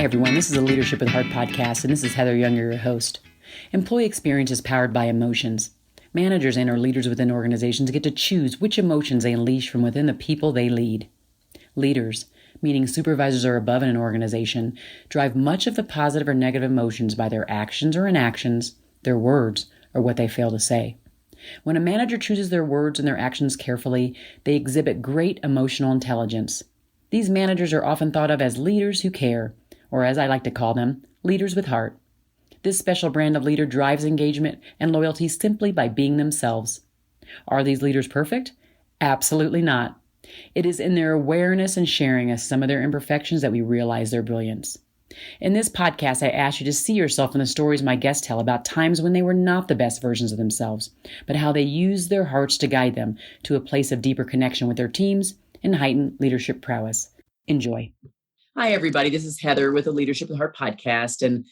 Hi, everyone. This is a Leadership with Heart podcast, and this is Heather Younger, your host. Employee experience is powered by emotions. Managers and or leaders within organizations get to choose which emotions they unleash from within the people they lead. Leaders, meaning supervisors or above in an organization, drive much of the positive or negative emotions by their actions or inactions, their words, or what they fail to say. When a manager chooses their words and their actions carefully, they exhibit great emotional intelligence. These managers are often thought of as leaders who care, or as I like to call them, leaders with heart. This special brand of leader drives engagement and loyalty simply by being themselves. Are these leaders perfect? Absolutely not. It is in their awareness and sharing of some of their imperfections that we realize their brilliance. In this podcast, I ask you to see yourself in the stories my guests tell about times when they were not the best versions of themselves, but how they used their hearts to guide them to a place of deeper connection with their teams and heightened leadership prowess. Enjoy. Hi, everybody. This is Heather with the Leadership with Heart podcast. And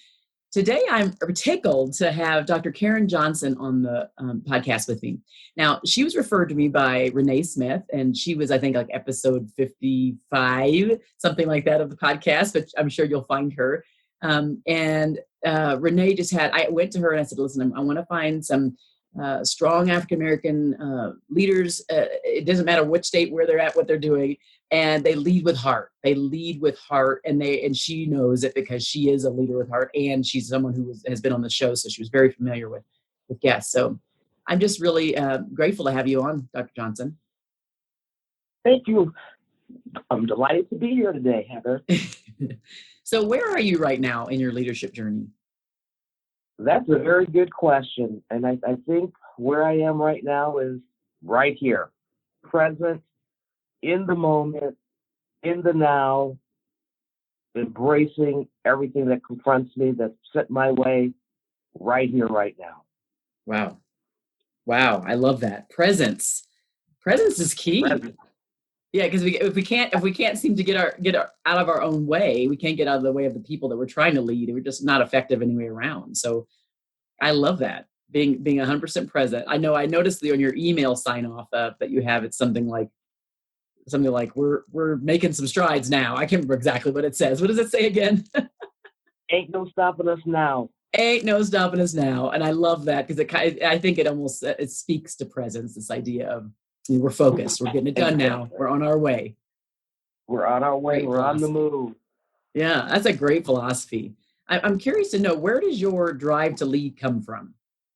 today I'm tickled to have Dr. Karen Johnson on the podcast with me. Now, she was referred to me by Renee Smith, and she was, I think, like episode 55, something like that of the podcast, but I'm sure you'll find her. Renee I went to her and I said, listen, I want to find some strong African-American leaders. It doesn't matter which state, where they're at, what they're doing. And they lead with heart. They lead with heart, and she knows it because she is a leader with heart, and she's someone who has been on the show, so she was very familiar with guests. So I'm just really grateful to have you on, Dr. Johnson. Thank you. I'm delighted to be here today, Heather. So where are you right now in your leadership journey? That's a very good question, and I think where I am right now is right here, present, in the moment, in the now, embracing everything that confronts me, that's set my way, right here, right now. Wow. I love that. Presence is key. Present. Yeah, because if we can't seem to get out of our own way, we can't get out of the way of the people that we're trying to lead. We're just not effective anyway around. So I love that, being 100% present. I know I noticed on your email sign off that you have it's something like we're making some strides now. I can't remember exactly what it says. What does it say again? Ain't no stopping us now. Ain't no stopping us now. And I love that because I think it almost it speaks to presence. This idea of we're focused. We're getting it done now. We're on our way. We're on our way. We're on the move. Yeah, that's a great philosophy. I'm curious to know, where does your drive to lead come from?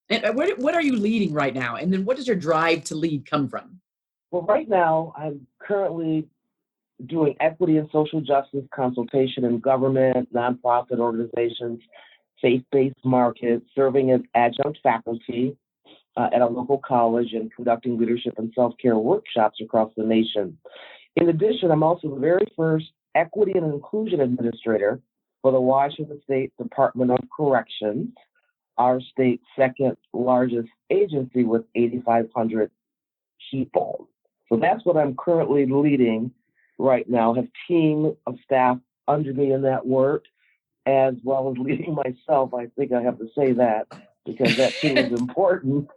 And what are you leading right now? And then what does your drive to lead come from? Well, right now, I'm currently doing equity and social justice consultation in government, nonprofit organizations, faith-based markets, serving as adjunct faculty at a local college, and conducting leadership and self-care workshops across the nation. In addition, I'm also the very first equity and inclusion administrator for the Washington State Department of Corrections, our state's second largest agency with 8,500 people. So that's what I'm currently leading right now. I have a team of staff under me in that work, as well as leading myself. I think I have to say that because that team is important.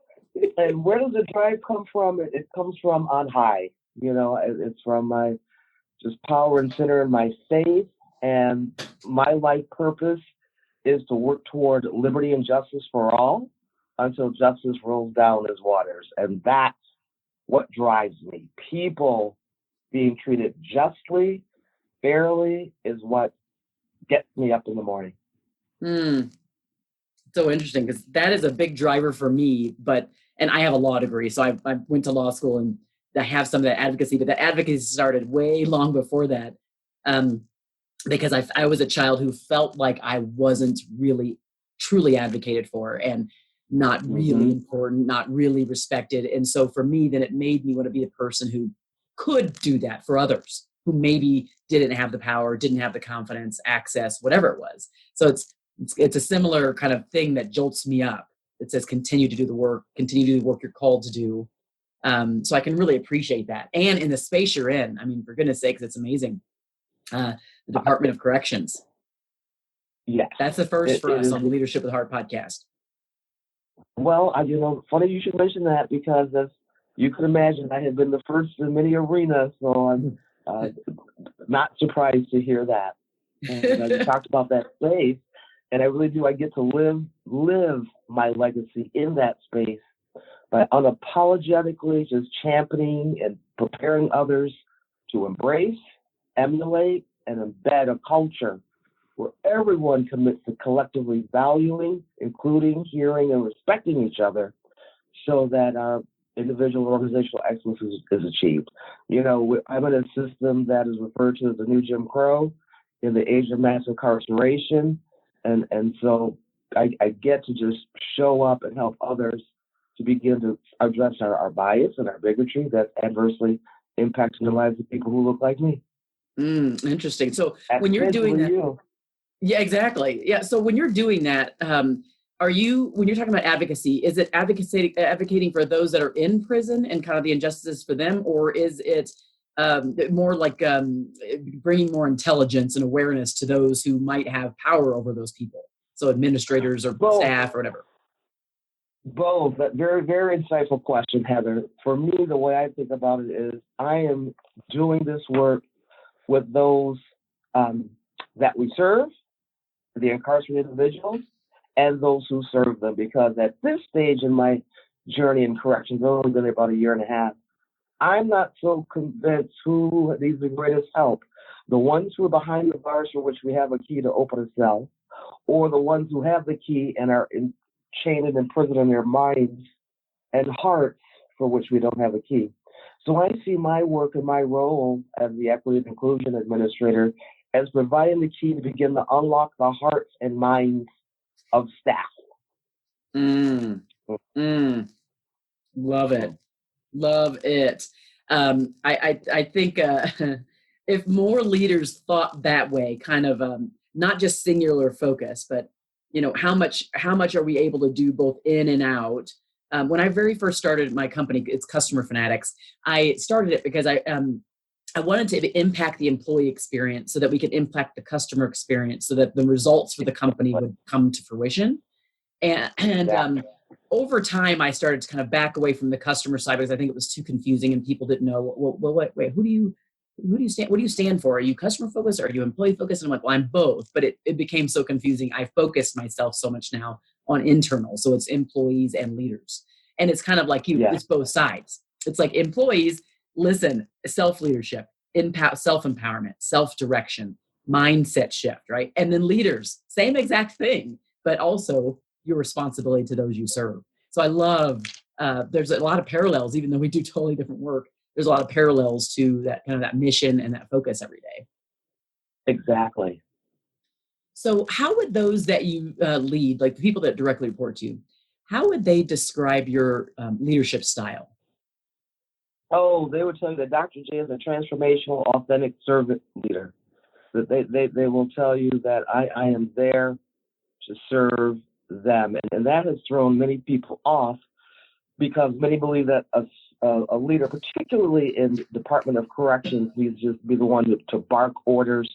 And where does the drive come from? It comes from on high. It's from my just power and center in my faith. And my life purpose is to work toward liberty and justice for all until justice rolls down as waters. And that's what drives me. People being treated justly, fairly, is what gets me up in the morning. So interesting, because that is a big driver for me. And I have a law degree, so I went to law school and I have some of that advocacy, but that advocacy started way long before that, because I was a child who felt like I wasn't really truly advocated for, and not really important, not really respected. And so for me, then it made me want to be a person who could do that for others who maybe didn't have the power, didn't have the confidence, access, whatever it was. So it's a similar kind of thing that jolts me up. It says, continue to do the work you're called to do. So I can really appreciate that. And in the space you're in, I mean, for goodness sakes, it's amazing. The Department of Corrections. Yeah. That's the first for us on the Leadership with Heart podcast. Well, funny you should mention that, because as you can imagine, I have been the first in many arenas, so I'm not surprised to hear that. And you talked about that space, and I really do. I get to live my legacy in that space by unapologetically just championing and preparing others to embrace, emulate, and embed a culture where everyone commits to collectively valuing, including, hearing, and respecting each other so that our individual and organizational excellence is achieved. I'm in a system that is referred to as the new Jim Crow in the age of mass incarceration. And so I get to just show up and help others to begin to address our bias and our bigotry that's adversely impacting the lives of people who look like me. Interesting. So when you're doing that, yeah, exactly. Yeah. So when you're doing that, when you're talking about advocacy, is it advocating for those that are in prison and kind of the injustices for them, or is it more like bringing more intelligence and awareness to those who might have power over those people? So administrators or staff or whatever. Both. But very, very insightful question, Heather. For me, the way I think about it is I am doing this work with those that we serve, the incarcerated individuals, and those who serve them. Because at this stage in my journey in corrections, I've only been there about a year and a half, I'm not so convinced who needs the greatest help. The ones who are behind the bars for which we have a key to open a cell, or the ones who have the key and are chained and imprisoned in their minds and hearts for which we don't have a key. So I see my work and my role as the Equity and Inclusion Administrator as providing the key to begin to unlock the hearts and minds of staff. Love it. Love it. I think if more leaders thought that way, kind of not just singular focus, but how much are we able to do both in and out? When I very first started my company, it's Customer Fanatics. I started it because I wanted to impact the employee experience so that we could impact the customer experience so that the results for the company would come to fruition. And over time, I started to kind of back away from the customer side because I think it was too confusing and people didn't know, well, wait, who do you stand, what do you stand for? Are you customer focused or are you employee focused? And I'm like, well, I'm both, but it became so confusing. I focused myself so much now on internal. So it's employees and leaders. And it's kind of like it's both sides. It's like employees, listen, self-leadership, self-empowerment, self-direction, mindset shift, right? And then leaders, same exact thing, but also your responsibility to those you serve. So I love, there's a lot of parallels, even though we do totally different work, there's a lot of parallels to that kind of that mission and that focus every day. Exactly. So how would those that you lead, like the people that directly report to you, how would they describe your leadership style? Oh, they would tell you that Dr. J is a transformational, authentic servant leader. That they will tell you that I am there to serve them. And that has thrown many people off because many believe that a leader, particularly in the Department of Corrections, needs to just be the one to bark orders,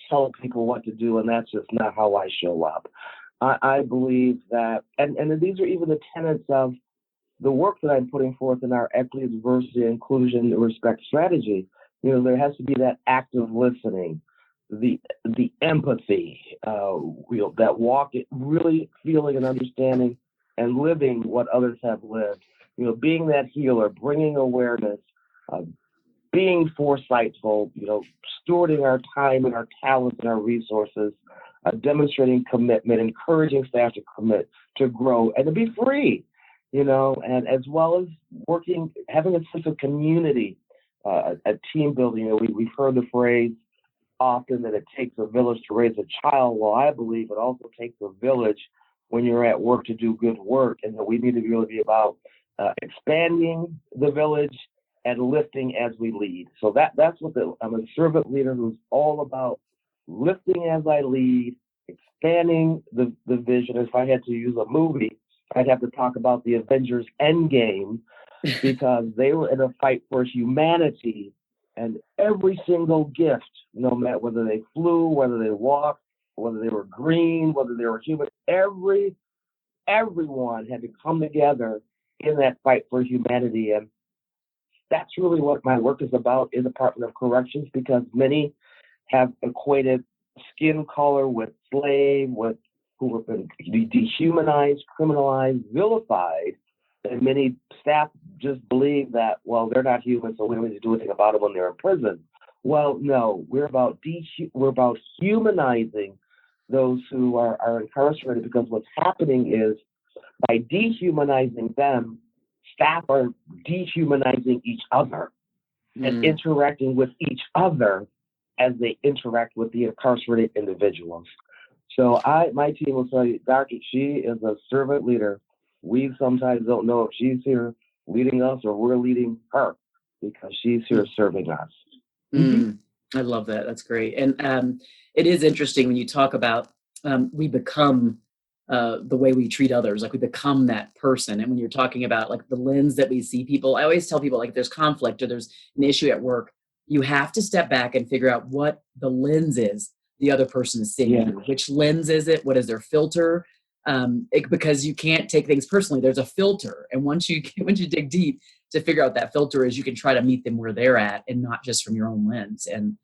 tell people what to do, and that's just not how I show up. I believe that, and these are even the tenets of the work that I'm putting forth in our equity, diversity, inclusion, and respect strategy. There has to be that active listening, the empathy, that walk, really feeling and understanding and living what others have lived. Being that healer, bringing awareness, being foresightful, stewarding our time and our talents and our resources, demonstrating commitment, encouraging staff to commit, to grow, and to be free, and as well as working, having a sense of community, a team building. We've heard the phrase often that it takes a village to raise a child. Well, I believe it also takes a village when you're at work to do good work, and that we need to really be about expanding the village and lifting as we lead. So that's what I'm a servant leader who's all about lifting as I lead, expanding the vision. If I had to use a movie, I'd have to talk about the Avengers Endgame because they were in a fight for humanity, and every single gift, no matter whether they flew, whether they walked, whether they were green, whether they were human, everyone had to come together in that fight for humanity. And that's really what my work is about in the Department of Corrections, because many have equated skin color, with slave, with who have been dehumanized, criminalized, vilified, and many staff just believe that, well, they're not human, so we don't need to do anything about them when they're in prison. Well, no, we're about humanizing those who are incarcerated, because what's happening is by dehumanizing them, staff are dehumanizing each other and interacting with each other as they interact with the incarcerated individuals. So my team will tell you, Doctor, she is a servant leader. We sometimes don't know if she's here leading us or we're leading her, because she's here serving us. I love that. That's great. And it is interesting when you talk about we become the way we treat others, like we become that person. And when you're talking about like the lens that we see people, I always tell people, like, if there's conflict or there's an issue at work, you have to step back and figure out what the lens is the other person is seeing. Yeah. Which lens is it? What is their filter? Because you can't take things personally. There's a filter. And once you dig deep to figure out that filter is, you can try to meet them where they're at and not just from your own lens. And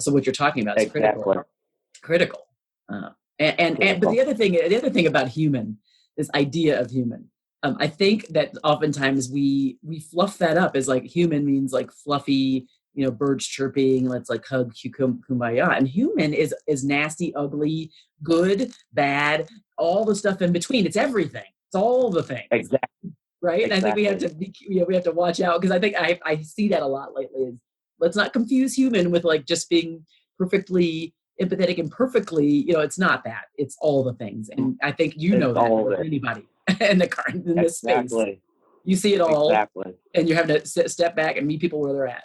so what you're talking about is critical. But the other thing about human, this idea of human, I think that oftentimes we fluff that up as like human means like fluffy, birds chirping, let's like hug, kumbaya. And human is nasty, ugly, good, bad, all the stuff in between. It's everything. It's all the things. Exactly. Right. And Exactly. I think we have to watch out, because I think I see that a lot lately. Is let's not confuse human with like just being perfectly empathetic and perfectly, it's not that. It's all the things. And I think that more than anybody in this space. You see it all. Exactly. And you have to step back and meet people where they're at.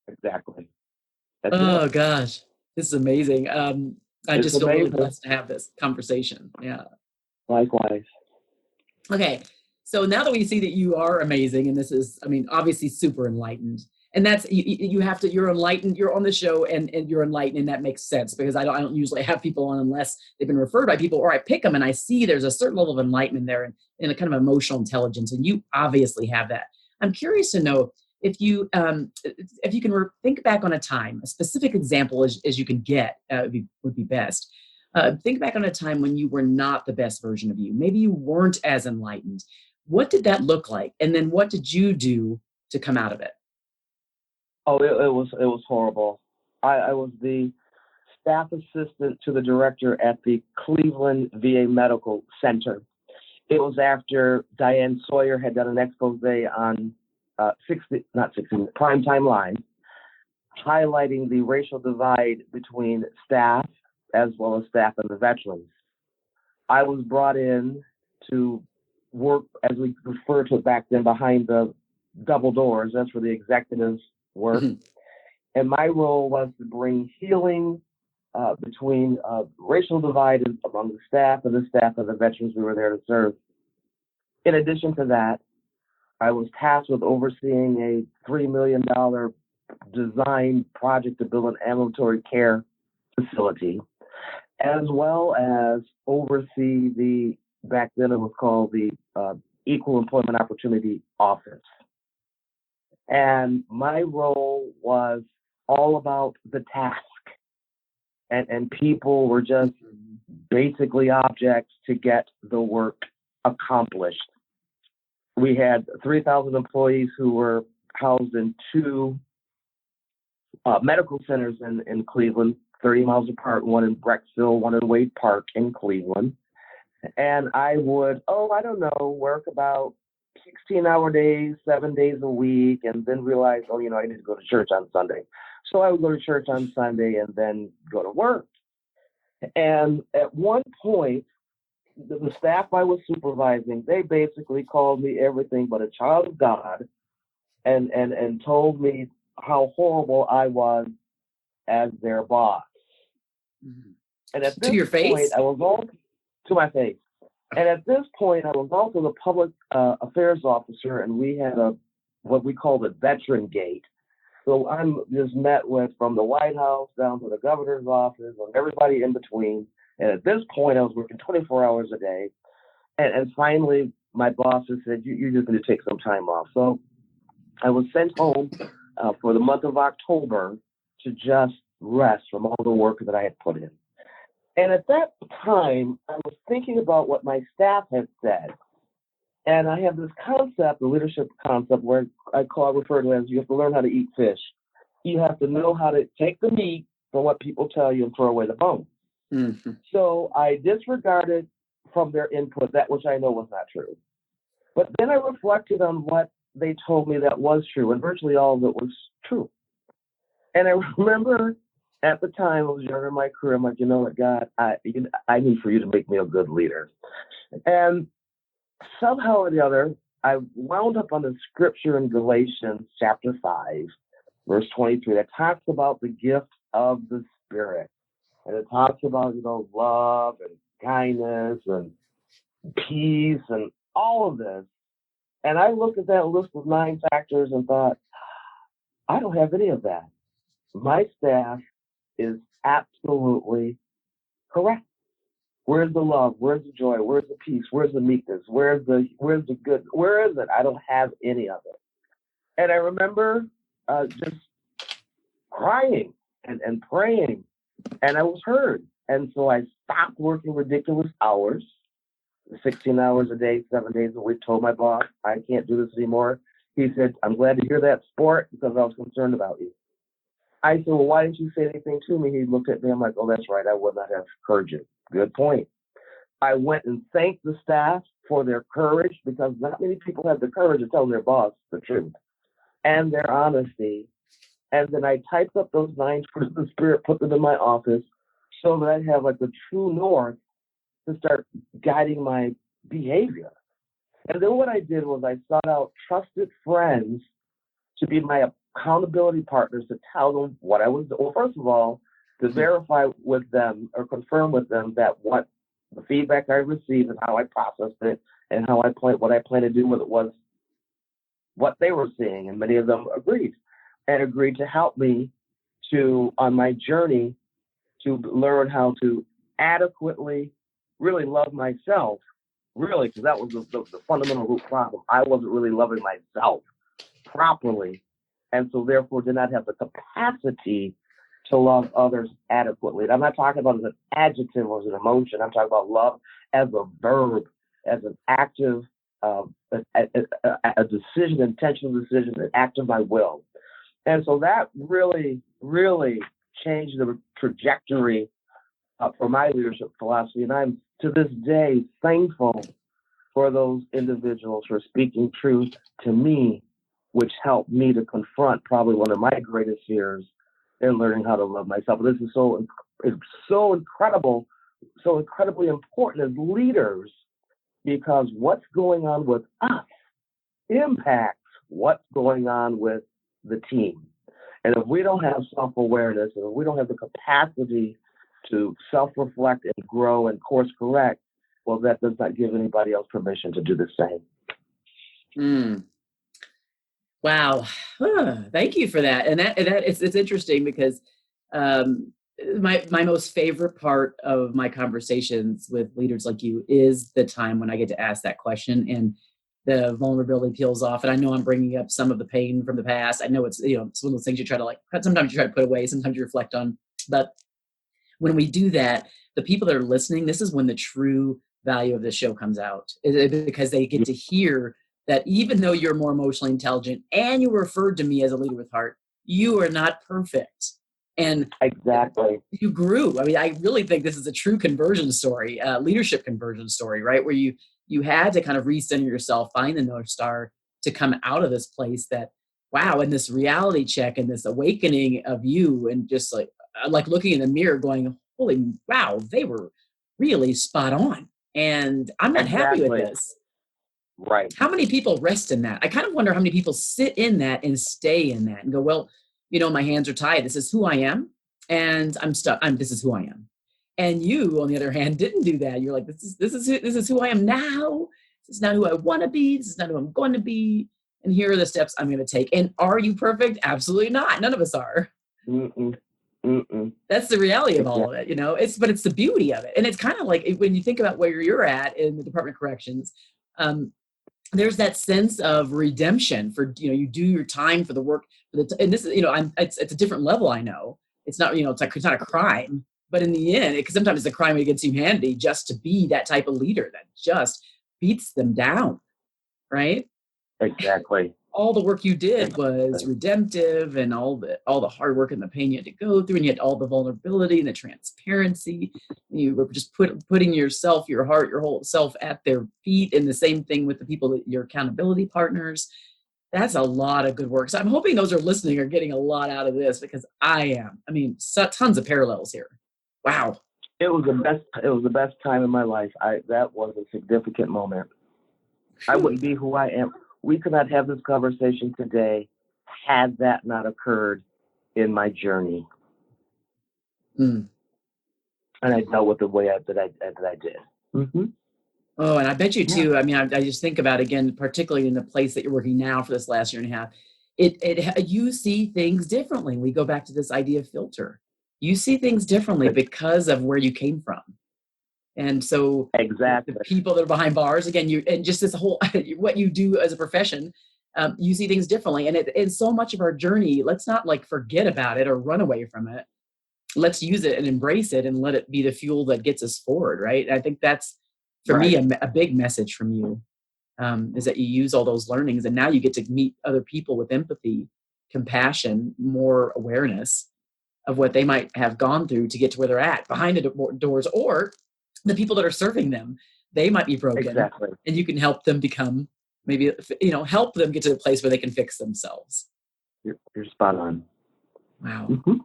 Exactly. Gosh, this is amazing. I just feel really blessed to have this conversation. Yeah. Likewise. Okay. So now that we see that you are amazing, and this is, obviously super enlightened, and that's, you're enlightened, you're on the show and you're enlightened, and that makes sense, because I don't usually have people on unless they've been referred by people, or I pick them and I see there's a certain level of enlightenment there and a kind of emotional intelligence. And you obviously have that. I'm curious to know if you can think back on a time, a specific example as you can get, would be best. Think back on a time when you were not the best version of you. Maybe you weren't as enlightened. What did that look like? And then what did you do to come out of it? Oh, it was horrible. I was the staff assistant to the director at the Cleveland VA Medical Center. It was after Diane Sawyer had done an expose on primetime line, highlighting the racial divide between staff as well as staff and the veterans. I was brought in to work, as we referred to it back then, behind the double doors. That's where the executives work. And my role was to bring healing between racial divide among the staff and the veterans we were there to serve. In addition to that, I was tasked with overseeing a $3 million design project to build an ambulatory care facility, as well as oversee back then it was called the Equal Employment Opportunity Office. And my role was all about the task. And people were just basically objects to get the work accomplished. We had 3,000 employees who were housed in two medical centers in Cleveland, 30 miles apart, one in Brecksville, one in Wade Park in Cleveland. And I would, work about 16-hour days, 7 days a week, and then realize, I need to go to church on Sunday. So I would go to church on Sunday and then go to work. And at one point, the staff I was supervising, they basically called me everything but a child of God, and told me how horrible I was as their boss. And at this to your face? point, I was all to my face. And at this point, I was also the public affairs officer, and we had what we called a veteran gate. So I'm just met with from the White House down to the governor's office and everybody in between. And at this point, I was working 24 hours a day. And finally, my boss just said, you just need to take some time off. So I was sent home for the month of October to just rest from all the work that I had put in. And at that time, I was thinking about what my staff had said. And I have this concept, the leadership concept, where refer to it as you have to learn how to eat fish. You have to know how to take the meat from what people tell you and throw away the bone. Mm-hmm. So I disregarded from their input that which I know was not true. But then I reflected on what they told me that was true, and virtually all of it was true. And I remember at the time, I was younger in my career, I'm like, you know what, God, I need for you to make me a good leader. And somehow or the other, I wound up on the scripture in Galatians chapter 5, verse 23, that talks about the gift of the Spirit. And it talks about, love and kindness and peace and all of this. And I looked at that list of 9 factors and thought, I don't have any of that. My staff is absolutely correct. Where's the love? Where's the joy? Where's the peace? Where's the meekness? Where's the good? Where is it? I don't have any of it. And I remember just crying and praying, and I was heard. And so I stopped working ridiculous hours, 16 hours a day, 7 days a week, told my boss, I can't do this anymore. He said, I'm glad to hear that, sport, because I was concerned about you. I said, well, why didn't you say anything to me? He looked at me. I'm like, oh, that's right. I would not have heard you. Good point. I went and thanked the staff for their courage, because not many people have the courage to tell their boss the truth, and their honesty. And then I typed up those 9 fruits of the Spirit, put them in my office so that I'd have like the true north to start guiding my behavior. And then what I did was I sought out trusted friends to be my accountability partners, to tell them what I was doing. Well, first of all, to verify with them or confirm with them that what the feedback I received and how I processed it and what I plan to do with it was what they were seeing. And many of them agreed to help me on my journey to learn how to adequately really love myself, really, because that was the fundamental root problem. I wasn't really loving myself properly, and so therefore did not have the capacity to love others adequately. And I'm not talking about as an adjective or as an emotion. I'm talking about love as a verb, as an active, a decision, intentional decision, an act of my will. And so that really, really changed the trajectory for my leadership philosophy. And I'm, to this day, thankful for those individuals for speaking truth to me, which helped me to confront probably one of my greatest fears in learning how to love myself. This is so incredible, so incredibly important as leaders, because what's going on with us impacts what's going on with the team. And if we don't have self-awareness, and if we don't have the capacity to self-reflect and grow and course correct, well, that does not give anybody else permission to do the same. Wow. Thank you for that. And that it's interesting because my most favorite part of my conversations with leaders like you is the time when I get to ask that question and the vulnerability peels off. And I know I'm bringing up some of the pain from the past. I know it's, it's one of those things you try to sometimes you try to put away, sometimes you reflect on. But when we do that, the people that are listening, this is when the true value of this show comes out, because they get to hear that even though you're more emotionally intelligent and you referred to me as a leader with heart, you are not perfect. And exactly, you grew. I mean, I really think this is a true conversion story, leadership conversion story, right? Where you had to kind of recenter yourself, find the North Star to come out of this place that, wow, and this reality check and this awakening of you, and just like looking in the mirror going, holy wow, they were really spot on. And I'm not happy with this. Right. How many people rest in that? I kind of wonder how many people sit in that and stay in that and go, well, my hands are tied. This is who I am, and I'm stuck. This is who I am. And you, on the other hand, didn't do that. You're like, this is who I am now. This is not who I want to be. This is not who I'm going to be. And here are the steps I'm going to take. And are you perfect? Absolutely not. None of us are. Mm-mm. That's the reality of all of it, but it's the beauty of it. And it's kind of like when you think about where you're at in the Department of Corrections, there's that sense of redemption for, you do your time for the work. And this is, it's a different level, I know. it's not, it's not a crime, but in the end, because sometimes it's a crime against humanity just to be that type of leader that just beats them down, right? Exactly. All the work you did was Exactly. redemptive, and all the hard work and the pain you had to go through, and you had all the vulnerability and the transparency. You were just putting yourself, your heart, your whole self at their feet, and the same thing with the people that your accountability partners. That's a lot of good work. So I'm hoping those are listening are getting a lot out of this, because I am. I mean, tons of parallels here. Wow. It was the best. It was the best time in my life. That was a significant moment. I wouldn't be who I am. We could not have this conversation today had that not occurred in my journey. Mm. And I dealt with the way that I did. Mm-hmm. Oh, and I bet you too. I mean, I just think about, again, particularly in the place that you're working now for this last year and a half, you see things differently. We go back to this idea of filter. You see things differently because of where you came from. And so exactly, the people that are behind bars, again, and just this whole, what you do as a profession, you see things differently. And so much of our journey, let's not like forget about it or run away from it. Let's use it and embrace it and let it be the fuel that gets us forward. Right. And I think that's, for me, a big message from you, is that you use all those learnings, and now you get to meet other people with empathy, compassion, more awareness of what they might have gone through to get to where they're at behind the doors, or the people that are serving them. They might be broken, exactly, and you can help them become, maybe, help them get to the place where they can fix themselves. You're spot on. Wow. Mm-hmm.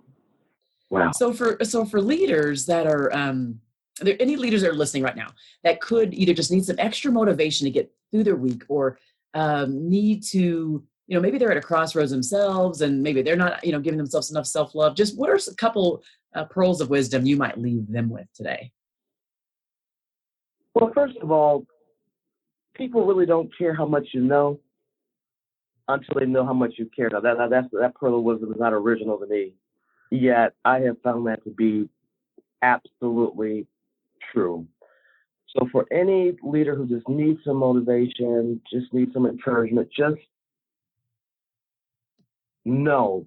Wow. So for leaders that are, are there any leaders that are listening right now that could either just need some extra motivation to get through their week, or need to, maybe they're at a crossroads themselves, and maybe they're not, giving themselves enough self-love. Just what are a couple pearls of wisdom you might leave them with today? Well, first of all, people really don't care how much you know until they know how much you care. Now, that pearl of wisdom is not original to me, yet I have found that to be absolutely true. So for any leader who just needs some motivation, just needs some encouragement, just know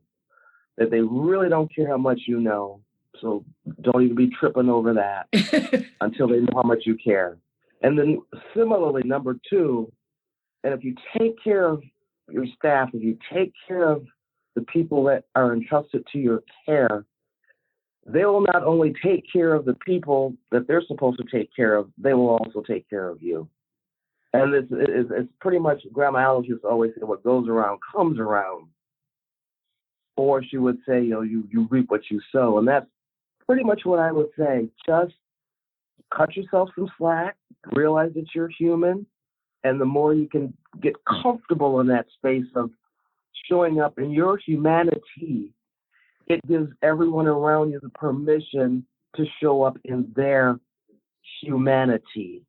that they really don't care how much you know. So don't even be tripping over that until they know how much you care. And then similarly, number two, and if you take care of your staff, if you take care of the people that are entrusted to your care, they will not only take care of the people that they're supposed to take care of, they will also take care of you. And it's pretty much, Grandma Alice used to always say, what goes around comes around. Or she would say, you reap what you sow. And that's pretty much what I would say. Just cut yourself some slack, realize that you're human, and the more you can get comfortable in that space of showing up in your humanity, it gives everyone around you the permission to show up in their humanity.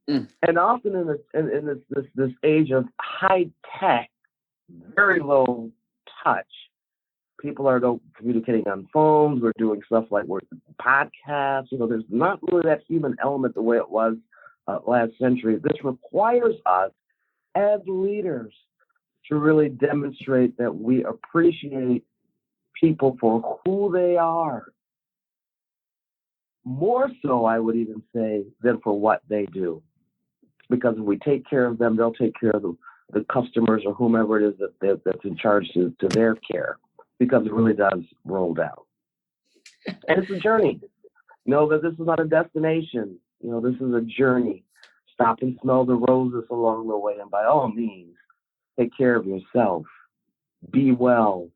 Mm. And often in this age of high tech, very low touch, people are communicating on phones. We're doing stuff like we're podcasts. There's not really that human element the way it was last century. This requires us as leaders to really demonstrate that we appreciate people for who they are. More so, I would even say, than for what they do. Because if we take care of them, they'll take care of the customers or whomever it is that's in charge to their care. Because it really does roll down. And it's a journey. Know that this is not a destination. This is a journey. Stop and smell the roses along the way. And by all means, take care of yourself. Be well.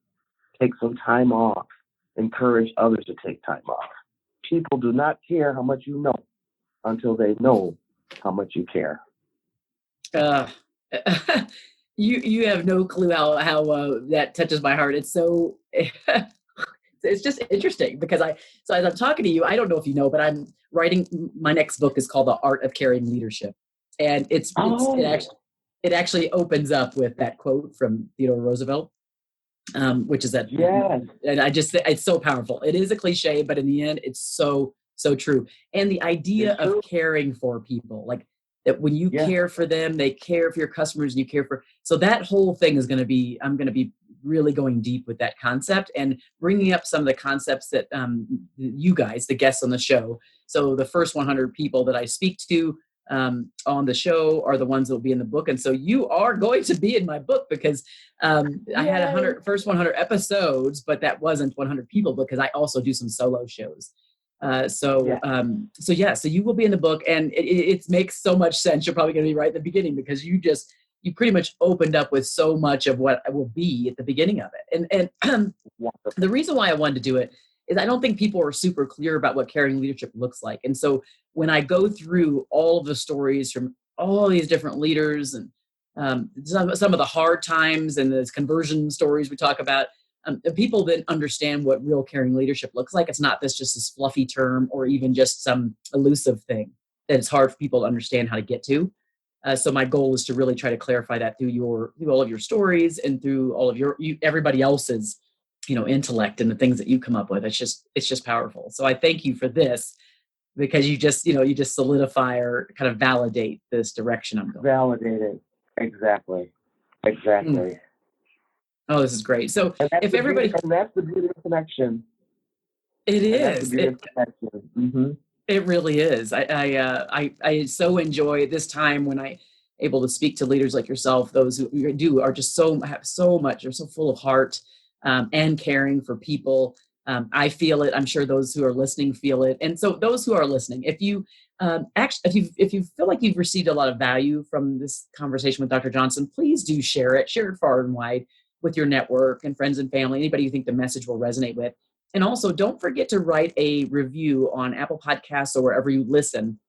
Take some time off. Encourage others to take time off. People do not care how much you know until they know how much you care. You have no clue how that touches my heart. It's so it's just interesting because so as I'm talking to you, I don't know if you know, but I'm writing, my next book is called The Art of Caring Leadership, and it actually opens up with that quote from Theodore Roosevelt, which is that, yes. And it's so powerful. It is a cliche, but in the end, it's so true. And the idea of caring for people, like that when you care for them, they care for your customers, and you care for. So that whole thing is going to be, I'm going to be really going deep with that concept and bringing up some of the concepts that you guys, the guests on the show. So the first 100 people that I speak to on the show are the ones that will be in the book. And so you are going to be in my book because I had first 100 episodes, but that wasn't 100 people because I also do some solo shows. So you will be in the book, and it makes so much sense. You're probably going to be right at the beginning because you pretty much opened up with so much of what will be at the beginning of it. And the reason why I wanted to do it is I don't think people are super clear about what caring leadership looks like. And so when I go through all of the stories from all these different leaders and some of the hard times and the conversion stories we talk about, people then understand what real caring leadership looks like. It's not just this fluffy term or even just some elusive thing that it's hard for people to understand how to get to. So my goal is to really try to clarify that through all of your stories and through all of everybody else's, intellect and the things that you come up with. It's just powerful. So I thank you for this because you just solidify or kind of validate this direction I'm going. Validate it. Exactly. Oh, this is great. So if everybody, and that's the beauty of connection. It is. Mm-hmm. It really is. I so enjoy this time when I able to speak to leaders like yourself. Those who are just have so much, are so full of heart and caring for people. I feel it. I'm sure those who are listening feel it. And so those who are listening, if you feel like you've received a lot of value from this conversation with Dr. Johnson, please do share it far and wide with your network and friends and family, anybody you think the message will resonate with. And also don't forget to write a review on Apple Podcasts or wherever you listen.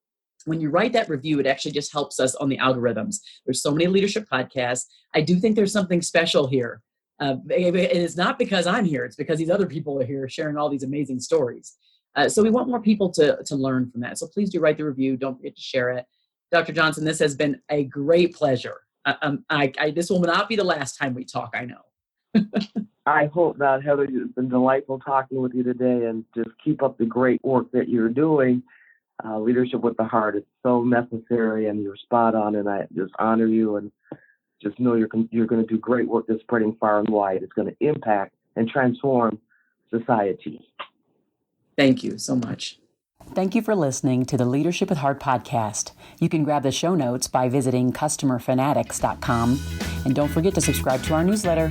When you write that review, it actually just helps us on the algorithms. There's so many leadership podcasts. I do think there's something special here. It is not because I'm here. It's because these other people are here sharing all these amazing stories. So we want more people to learn from that. So please do write the review. Don't forget to share it. Dr. Johnson, this has been a great pleasure. This will not be the last time we talk, I know. I hope not, Heather. It's been delightful talking with you today, and just keep up the great work that you're doing. Leadership with the Heart is so necessary, and you're spot on, and I just honor you and just know you're going to do great work that's spreading far and wide. It's going to impact and transform society. Thank you so much. Thank you for listening to the Leadership with Heart podcast. You can grab the show notes by visiting customerfanatics.com. And don't forget to subscribe to our newsletter.